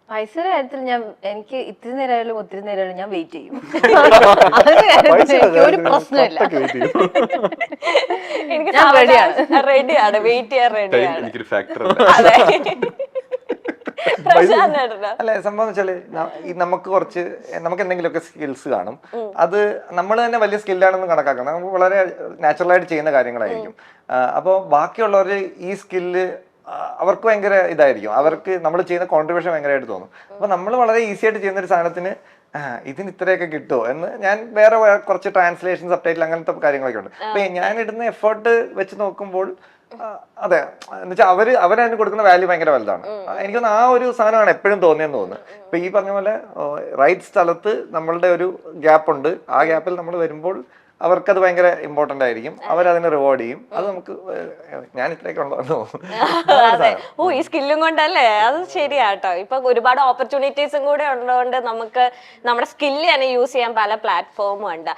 പൈസയുടെ കാര്യത്തിൽ എനിക്ക് ഇത്തിരി നേരമായാലും ഒത്തിരി നേരമായാലും ഞാൻ വെയിറ്റ് ചെയ്യും. ഒരു പ്രശ്നമില്ല. എനിക്ക് ഞാൻ റെഡിയാണ്. റെഡിയാണ്, വെയിറ്റ് ചെയ്യാൻ റെഡിയാണ്. എനിക്കൊരു ഫാക്ടർ അല്ലെ. സംഭവം വെച്ചാല് നമുക്ക് എന്തെങ്കിലുമൊക്കെ സ്കിൽസ് കാണും. അത് നമ്മൾ തന്നെ വലിയ സ്കില്ലാണെന്ന് കണക്കാക്കണം. നമുക്ക് വളരെ നാച്ചുറൽ ആയിട്ട് ചെയ്യുന്ന കാര്യങ്ങളായിരിക്കും. അപ്പോൾ ബാക്കിയുള്ളവർ ഈ സ്കില്ല് അവർക്ക് ഭയങ്കര ഇതായിരിക്കും. അവർക്ക് നമ്മൾ ചെയ്യുന്ന കോൺട്രിബ്യൂഷൻ ഭയങ്കരമായിട്ട് തോന്നും. അപ്പൊ നമ്മൾ വളരെ ഈസി ആയിട്ട് ചെയ്യുന്ന ഒരു സാധനത്തിന് ഇതിന് ഇത്രയൊക്കെ കിട്ടുമോ എന്ന് ഞാൻ വേറെ കുറച്ച് ട്രാൻസ്ലേഷൻ സബ്ടൈറ്റിൽ അങ്ങനത്തെ കാര്യങ്ങളൊക്കെ ഉണ്ട്. അപ്പൊ ഞാൻ ഇടുന്ന എഫേർട്ട് വെച്ച് നോക്കുമ്പോൾ അതെ എന്ന് വെച്ചാൽ അവരതിന് കൊടുക്കുന്ന വാല്യൂ ഭയങ്കര വലുതാണ്. എനിക്കൊന്ന് ആ ഒരു സാധനമാണ് എപ്പോഴും തോന്നിയെന്ന് തോന്നുന്നു. ഇപ്പൊ ഈ പറഞ്ഞ പോലെ റൈറ്റ് സ്ഥലത്ത് നമ്മളുടെ ഒരു ഗ്യാപ്പ് ഉണ്ട്. ആ ഗ്യാപ്പിൽ നമ്മൾ വരുമ്പോൾ അവർക്കത് ഭയങ്കര ഇമ്പോർട്ടന്റ് ആയിരിക്കും. അവരതിനെ റിവാർഡ് ചെയ്യും. അത് നമുക്ക് ഞാൻ ഇത്രയൊക്കെ ഉണ്ടോ എന്ന് അതെ. ഈ സ്കില്ലും കൊണ്ടല്ലേ, അത് ശരിയാട്ടോ. ഇപ്പൊ ഒരുപാട് ഓപ്പർച്യൂണിറ്റീസും കൂടെ ഉള്ളതുകൊണ്ട് നമുക്ക് നമ്മുടെ സ്കില്ല് തന്നെ യൂസ് ചെയ്യാൻ പല പ്ലാറ്റ്ഫോമും ഉണ്ട്.